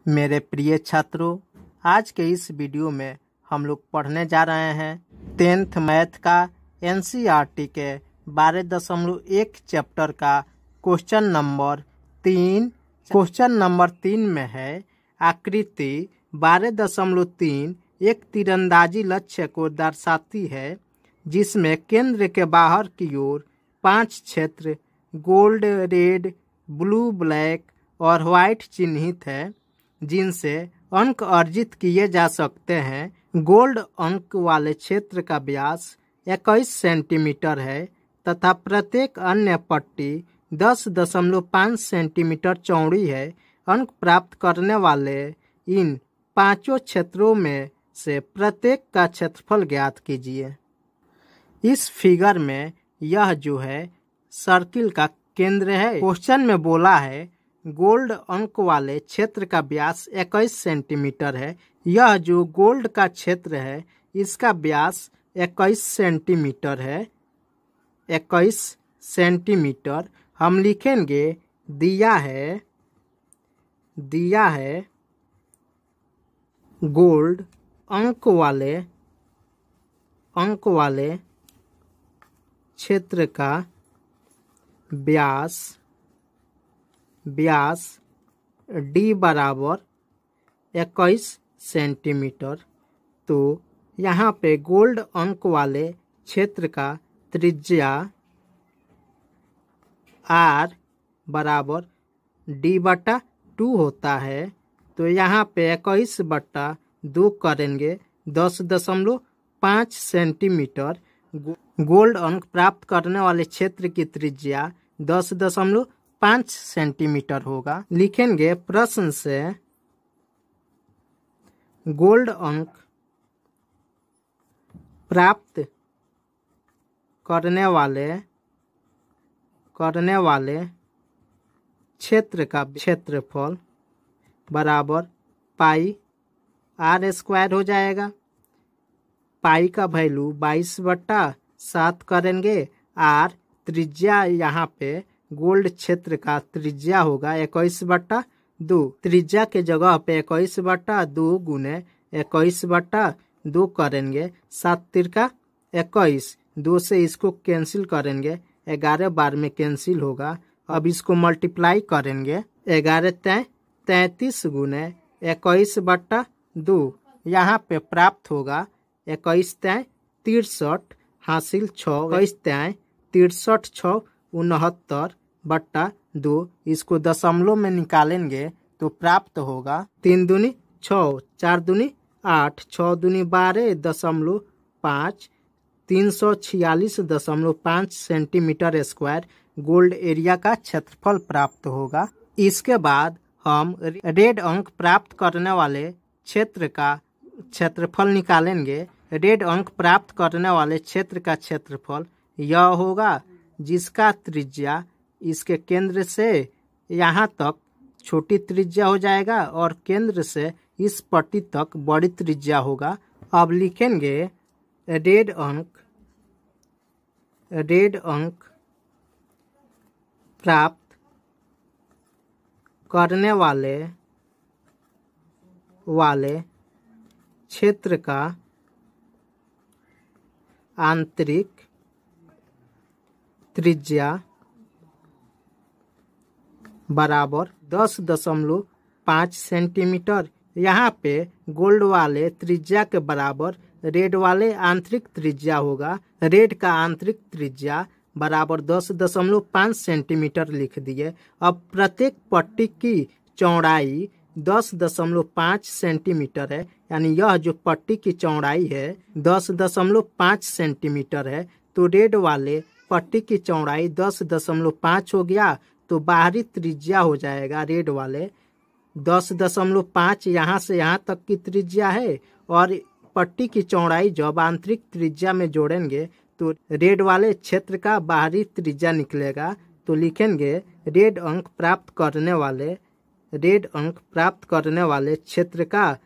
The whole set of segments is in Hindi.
मेरे प्रिय छात्रों, आज के इस वीडियो में हम लोग पढ़ने जा रहे हैं 10th मैथ का NCERT के 12.1 चैप्टर का क्वेश्चन नंबर 3। क्वेश्चन नंबर 3 में है आकृति 12.3 एक तीरंदाजी लक्ष्य को दर्शाती है जिसमें केंद्र के बाहर की ओर 5 क्षेत्र गोल्ड, रेड, ब्लू, ब्लैक और व्हाइट चिन्हित है जिनसे अंक अर्जित किए जा सकते हैं। गोल्ड अंक वाले क्षेत्र का व्यास 21 सेंटीमीटर है तथा प्रत्येक अन्य पट्टी 10.5 सेंटीमीटर चौड़ी है। अंक प्राप्त करने वाले इन पांचों क्षेत्रों में से प्रत्येक का क्षेत्रफल ज्ञात कीजिए। इस फिगर में यह जो है सर्किल का केंद्र है। क्वेश्चन में बोला है गोल्ड अंक वाले क्षेत्र का व्यास 21 सेंटीमीटर है। यह जो गोल्ड का क्षेत्र है इसका व्यास 21 सेंटीमीटर है। 21 सेंटीमीटर हम लिखेंगे दिया है गोल्ड अंक वाले क्षेत्र का व्यास D बराबर 21 सेंटीमीटर। तो यहाँ पे गोल्ड अंक वाले क्षेत्र का त्रिज्या R बराबर D/2 होता है। तो यहाँ पे 21/2 करेंगे 10.5 सेंटीमीटर। गोल्ड अंक प्राप्त करने वाले क्षेत्र की त्रिज्या 10.5 सेंटीमीटर होगा। लिखेंगे प्रश्न से गोल्ड अंक प्राप्त करने वाले क्षेत्र का क्षेत्रफल बराबर पाई R² हो जाएगा। पाई का वैल्यू 22/7 करेंगे। R त्रिज्या यहाँ पे गोल्ड क्षेत्र का त्रिज्या होगा 21/2। त्रिज्या के जगह पे 21/2 गुने 21/2 करेंगे। 7 तिरका 21, 2 से इसको कैंसिल करेंगे, 11 बार में कैंसिल होगा। अब इसको मल्टीप्लाई करेंगे 11 33 गुने 21/2। यहाँ पे प्राप्त होगा 21 63 हासिल 6, 21 63 6 69/2। इसको दशमलव में निकालेंगे तो प्राप्त होगा 3 दूनी 6, 4 दूनी 8, 6 दूनी 12.5 346.5 सेंटीमीटर स्क्वायर गोल्ड एरिया का क्षेत्रफल प्राप्त होगा। इसके बाद हम रेड अंक प्राप्त करने वाले क्षेत्र का क्षेत्रफल निकालेंगे। रेड अंक प्राप्त करने वाले क्षेत्र का क्षेत्रफल यह होगा जिसका त्रिज्या इसके केंद्र से यहाँ तक छोटी त्रिज्या हो जाएगा और केंद्र से इस पट्टी तक बड़ी त्रिज्या होगा। अब लिखेंगे रेड अंक प्राप्त करने वाले क्षेत्र का आंतरिक त्रिज्या बराबर 10.5 सेंटीमीटर। यहाँ पे गोल्ड वाले त्रिज्या के बराबर रेड वाले आंतरिक त्रिज्या होगा। रेड का आंतरिक त्रिज्या बराबर 10.5 सेंटीमीटर लिख दिए। अब प्रत्येक पट्टी की चौड़ाई 10.5 सेंटीमीटर है, यानी यह जो पट्टी की चौड़ाई है 10.5 सेंटीमीटर है। तो रेड वाले पट्टी की चौड़ाई 10.5 हो गया। तो बाहरी त्रिज्या हो जाएगा रेड वाले 10.5, यहाँ से यहाँ तक की त्रिज्या है। और पट्टी की चौड़ाई जब आंतरिक त्रिज्या में जोड़ेंगे तो रेड वाले क्षेत्र का बाहरी त्रिज्या निकलेगा। तो लिखेंगे रेड अंक प्राप्त करने वाले क्षेत्र का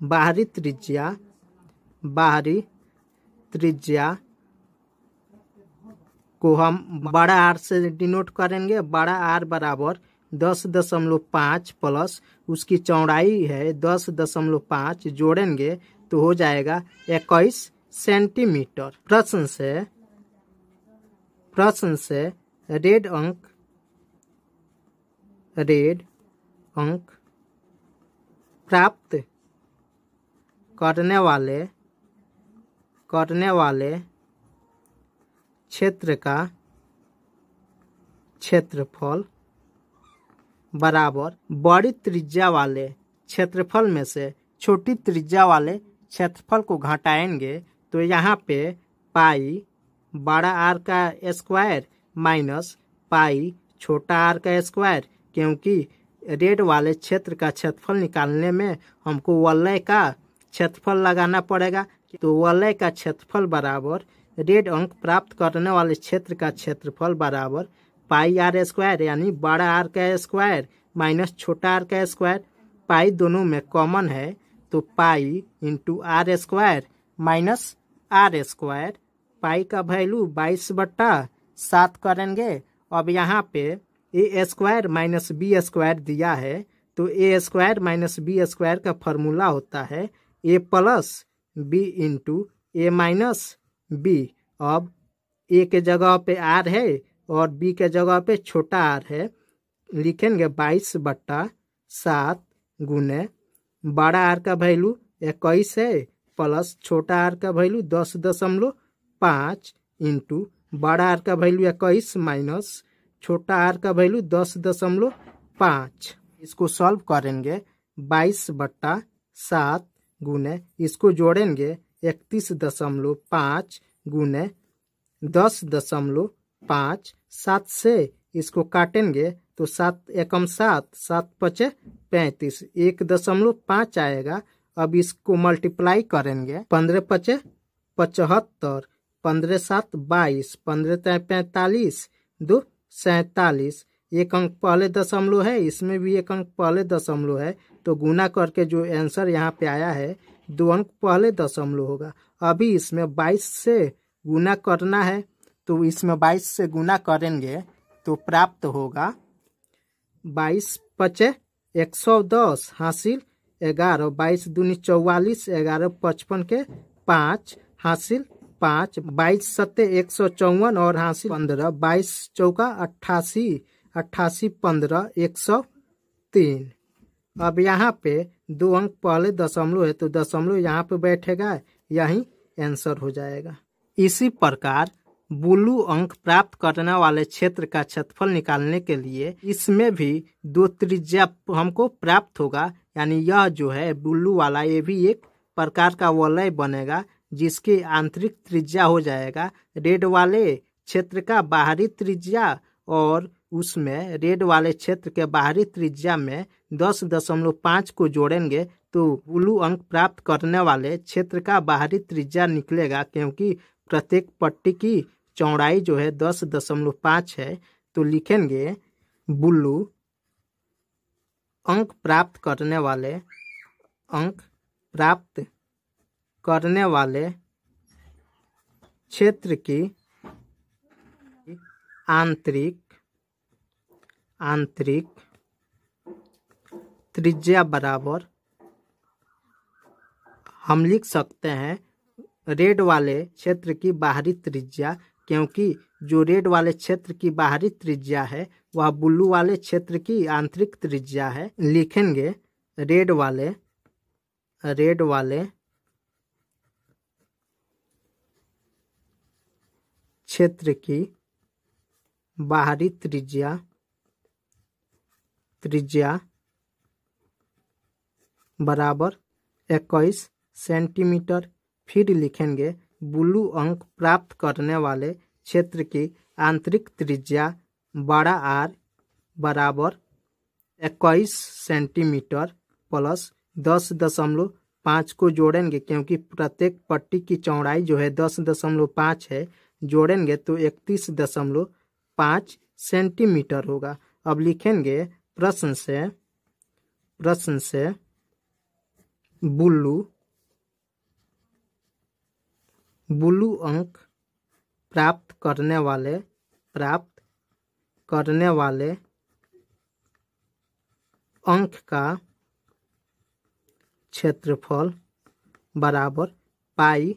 बाहरी त्रिज्या को हम बड़ा R से डिनोट करेंगे। बड़ा R बराबर 10.5 प्लस उसकी चौड़ाई है 10.5 जोड़ेंगे तो हो जाएगा 21 सेंटीमीटर। प्रश्न से रेड अंक प्राप्त करने वाले क्षेत्र का क्षेत्रफल बराबर बड़ी त्रिज्या वाले क्षेत्रफल में से छोटी त्रिज्या वाले क्षेत्रफल को घटाएंगे तो यहाँ पे पाई बड़ा आर का स्क्वायर माइनस पाई छोटा आर का स्क्वायर, क्योंकि रेड वाले क्षेत्र का क्षेत्रफल निकालने में हमको वलय का क्षेत्रफल लगाना पड़ेगा। तो वलय का क्षेत्रफल बराबर रेड अंक प्राप्त करने वाले क्षेत्र का क्षेत्रफल बराबर पाई आर स्क्वायर यानी बड़ा आर का स्क्वायर माइनस छोटा आर का स्क्वायर। पाई दोनों में कॉमन है तो pi into R square minus R square. Pi का वैल्यू 22/7 करेंगे। अब यहाँ पे A square minus B square दिया है तो A square minus B square का फॉर्मूला होता है A plus B into A minus B. अब ए के जगह पे आर है और बी के जगह पे छोटा आर है, लिखेंगे 22/7 गुने बड़ा आर का वैल्यू 21 है प्लस छोटा आर का वैल्यू 10.5 इंटू बड़ा आर का वैल्यू 21 माइनस छोटा आर का वैल्यू 10.5। इसको सॉल्व करेंगे 22/7 गुने इसको जोड़ेंगे 31.5 गुने 10.5। 7 से इसको काटेंगे तो 7 एकम 7, 7 पचे 35, 1.5 आएगा। अब इसको मल्टीप्लाई करेंगे 15 पचे 75, 15 7 22, 15 45, 2 47। एक अंक पहले दशमलव है, इसमें भी एक अंक पहले दशमलव है तो गुना करके जो आंसर यहाँ पे आया है 2 अंक पहले दशमलव होगा। अभी इसमें 22 से गुना करना है तो इसमें 22 से गुना करेंगे तो प्राप्त होगा 22 पचे 110 हासिल 11, 22 दूनी 44, 11 55 के 5 हासिल 5, 22 सत्ते 154 और हासिल 15, 22 चौका 88, 88 15 103। अब यहाँ पे 2 अंक पहले दशमलव है तो दशमलव यहाँ पे बैठेगा, यही आंसर हो जाएगा। इसी प्रकार बुल्लू अंक प्राप्त करने वाले क्षेत्र का क्षेत्रफल निकालने के लिए इसमें भी 2 त्रिज्या हमको प्राप्त होगा, यानी यह जो है बुल्लू वाला ये भी एक प्रकार का वलय बनेगा जिसकी आंतरिक त्रिज्या हो जाएगा रेड वाले क्षेत्र का बाहरी त्रिज्या, और उसमें रेड वाले क्षेत्र के बाहरी त्रिज्या में 10.5 को जोड़ेंगे तो बुल्लू अंक प्राप्त करने वाले क्षेत्र का बाहरी त्रिज्या निकलेगा, क्योंकि प्रत्येक पट्टी की चौड़ाई जो है 10.5 है। तो लिखेंगे बुल्लू अंक प्राप्त करने वाले क्षेत्र की आंतरिक त्रिज्या बराबर हम लिख सकते हैं रेड वाले क्षेत्र की बाहरी त्रिज्या, क्योंकि जो रेड वाले क्षेत्र की बाहरी त्रिज्या है वह बुल्लू वाले क्षेत्र की आंतरिक त्रिज्या है। लिखेंगे रेड वाले क्षेत्र की बाहरी त्रिज्या बराबर 21 सेंटीमीटर। फिर लिखेंगे बुल्लू अंक प्राप्त करने वाले क्षेत्र की आंतरिक त्रिज्या बड़ा आर बराबर 21 सेंटीमीटर प्लस 10.5 को जोड़ेंगे, क्योंकि प्रत्येक पट्टी की चौड़ाई जो है 10.5 है, जोड़ेंगे तो 31.5 सेंटीमीटर होगा। अब लिखेंगे प्रश्न से बुल्लू अंक प्राप्त करने वाले अंक का क्षेत्रफल बराबर pi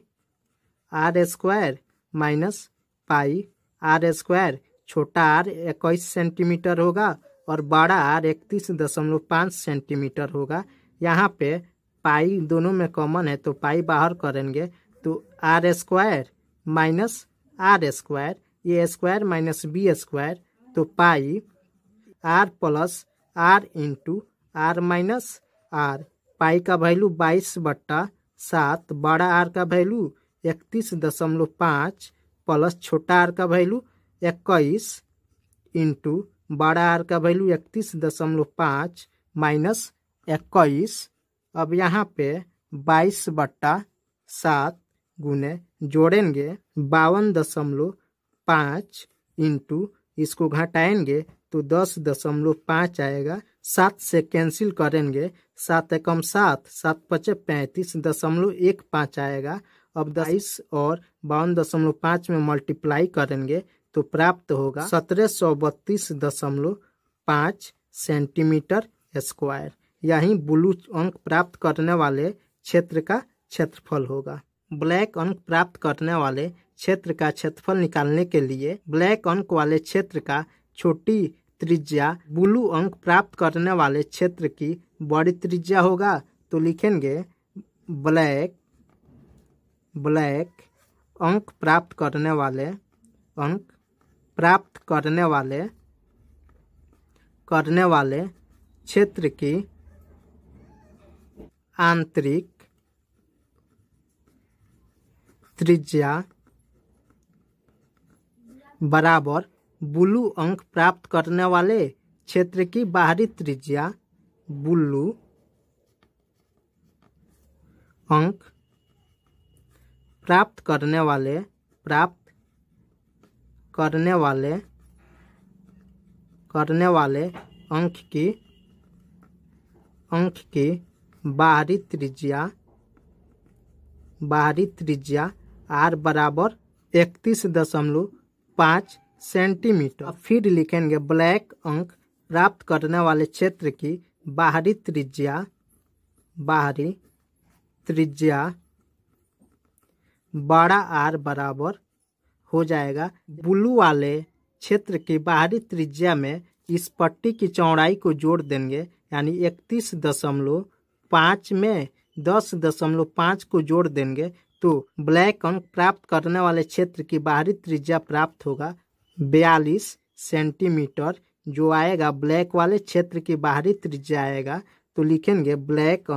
R square minus pi R square. छोटा आर 21 सेंटीमीटर होगा और बड़ा आर 31.5 सेंटीमीटर होगा। यहाँ पे पाई दोनों में कॉमन है तो पाई बाहर करेंगे तो R square minus R square, ये स्क्वायर माइनस बी स्क्वायर, तो pi R plus R into R minus R. Pi का वैल्यू 22/7, बड़ा आर का वैल्यू 31.5 प्लस छोटा आर का वैल्यू 21 इंटू बड़ा आर का वैल्यू 31.5 माइनस 21। अब यहाँ पे 22/7 गुने जोड़ेंगे 52.5 इंटू इसको घटाएंगे तो 10.5 आएगा। 7 से कैंसिल करेंगे, 7 एकम 7, 7 पचे 35.15 आएगा। अब 22 और 52.5 में मल्टीप्लाई करेंगे तो प्राप्त होगा 1732.5 सेंटीमीटर स्क्वायर। यही ब्लू अंक प्राप्त करने वाले क्षेत्र का क्षेत्रफल होगा। ब्लैक अंक प्राप्त करने वाले क्षेत्र का क्षेत्रफल निकालने के लिए ब्लैक अंक वाले क्षेत्र का छोटी त्रिज्या ब्लू अंक प्राप्त करने वाले क्षेत्र की बड़ी त्रिज्या होगा। तो लिखेंगे ब्लैक अंक प्राप्त करने वाले क्षेत्र की आंतरिक त्रिज्या बराबर ब्लू अंक प्राप्त करने वाले क्षेत्र की बाहरी त्रिज्या। ब्लू अंक प्राप्त करने वाले अंक की बाहरी त्रिज्या आर बराबर 31.5 सेंटीमीटर। फिर लिखेंगे ब्लैक अंक प्राप्त करने वाले क्षेत्र की बाहरी त्रिज्या बड़ा आर बराबर हो जाएगा ब्लू वाले क्षेत्र की बाहरी त्रिज्या में इस पट्टी की चौड़ाई को जोड़ देंगे, यानी 31.5 में 10.5 को जोड़ देंगे तो ब्लैक अंक प्राप्त करने वाले क्षेत्र की बाहरी त्रिज्या प्राप्त होगा 42 सेंटीमीटर, जो आएगा ब्लैक वाले क्षेत्र की बाहरी त्रिज्या आएगा। तो लिखेंगे ब्लैक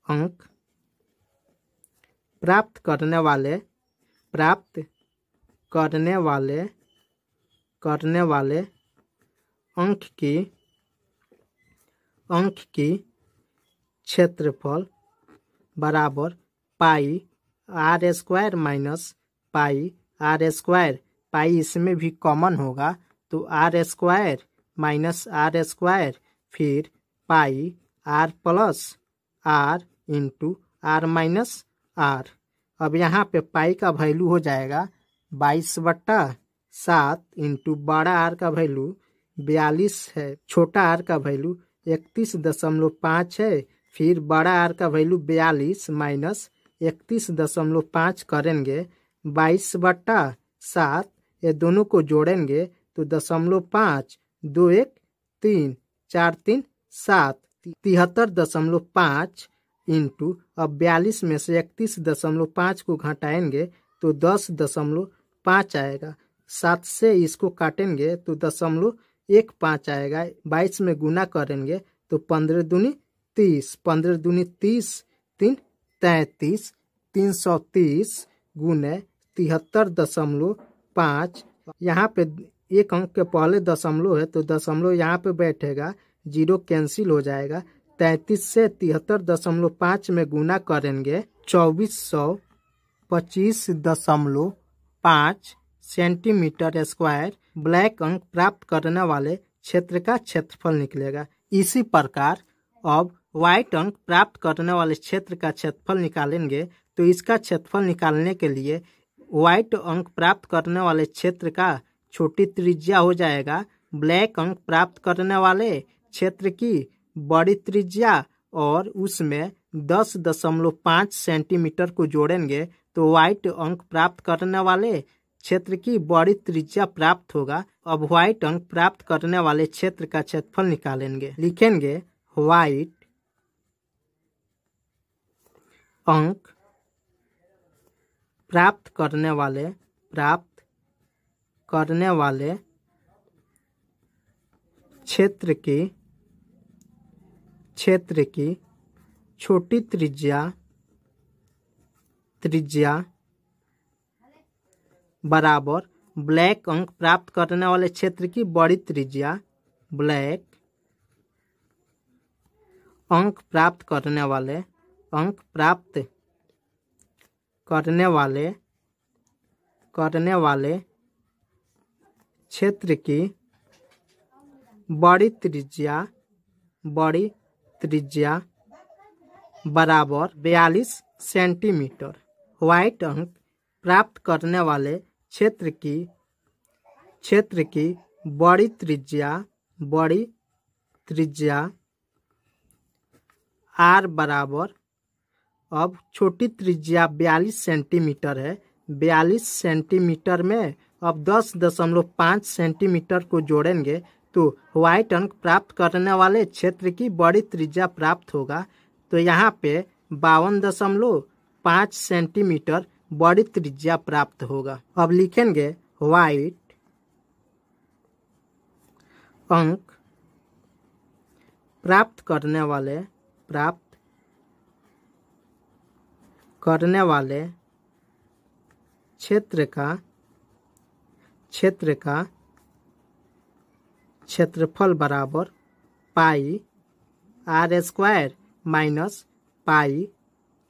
अंक प्राप्त करने वाले अंक की क्षेत्रफल बराबर pi R square minus pi R square. Pi इसमें भी कॉमन होगा तो R square minus R square, फिर pi R plus R into R minus R. अब यहाँ पे पाई का वैल्यू हो जाएगा 22/7 इंटू बड़ा आर का वैल्यू 42 है, छोटा आर का वैल्यू 31.5 है, फिर बड़ा आर का वैल्यू 42 माइनस 31.5 करेंगे 22/7, ये दोनों को जोड़ेंगे तो 0.5, 2 1 3 4 3 7, 73.5 इंटू अब 42 में से 31.5 को घटाएंगे तो 10.5 आएगा। 7 से इसको काटेंगे तो 0.15 आएगा। 22 में गुना करेंगे तो 15 दूनी 30, 15 दूनी 30, 3 33, 330 गुने 73.5। यहाँ पे एक अंक के पहले दशमलव है तो दशमलव यहाँ पे बैठेगा, 0 कैंसिल हो जाएगा। 33 से 73.5 में गुना करेंगे 2425.5 सेंटीमीटर स्क्वायर ब्लैक अंक प्राप्त करने वाले क्षेत्र का क्षेत्रफल निकलेगा। इसी प्रकार अब व्हाइट अंक प्राप्त करने वाले क्षेत्र का क्षेत्रफल निकालेंगे तो इसका क्षेत्रफल निकालने के लिए व्हाइट अंक प्राप्त करने वाले क्षेत्र का छोटी त्रिज्या हो जाएगा ब्लैक अंक प्राप्त करने वाले क्षेत्र की बड़ी त्रिज्या और उसमें 10.5 सेंटीमीटर को जोड़ेंगे तो व्हाइट अंक प्राप्त करने वाले क्षेत्र की बड़ी त्रिज्या प्राप्त होगा। अब व्हाइट अंक प्राप्त करने वाले क्षेत्र का क्षेत्रफल निकालेंगे। लिखेंगे व्हाइट अंक प्राप्त करने वाले क्षेत्र की छोटी त्रिज्या बराबर ब्लैक अंक प्राप्त करने वाले क्षेत्र की बड़ी त्रिज्या। ब्लैक अंक प्राप्त करने वाले क्षेत्र की बड़ी त्रिज्या बराबर 42 सेंटीमीटर। व्हाइट अंक प्राप्त करने वाले क्षेत्र की बड़ी त्रिज्या आर बराबर, अब छोटी त्रिज्या 42 सेंटीमीटर है। 42 सेंटीमीटर में अब 10.5 सेंटीमीटर को जोड़ेंगे तो व्हाइट अंक प्राप्त करने वाले क्षेत्र की बड़ी त्रिज्या प्राप्त होगा। तो यहाँ पे 52.5 सेंटीमीटर बड़ी त्रिज्या प्राप्त होगा। अब लिखेंगे व्हाइट अंक प्राप्त करने वाले क्षेत्र का क्षेत्रफल बराबर पाई आर स्क्वायर माइनस पाई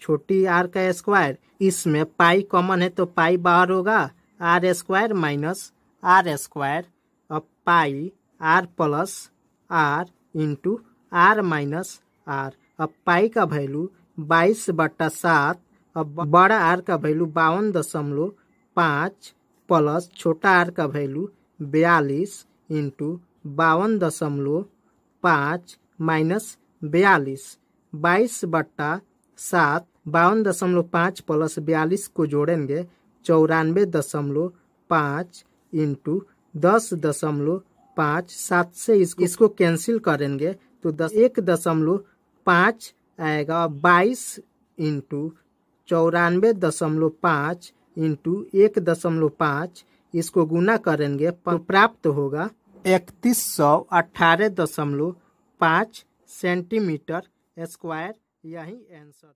छोटी आर का स्क्वायर। इसमें पाई कॉमन है तो पाई बाहर होगा, R square minus R square. अब pi R plus R into R minus R. अब पाई का वैल्यू 22/7। अब बड़ा आर का वैल्यू 52.5 प्लस छोटा आर का वैल्यू 42 इंटू 52.5 माइनस 42। 22/7 52.5 प्लस 42 को जोड़ेंगे 94.5 इंटू 10.5। 7 से इसको कैंसिल करेंगे तो 1.5 आएगा। 22 इंटू 94.5 इंटू 1.5 इसको गुना करेंगे तो प्राप्त होगा 3118.5 सेंटीमीटर स्क्वायर। यही आंसर।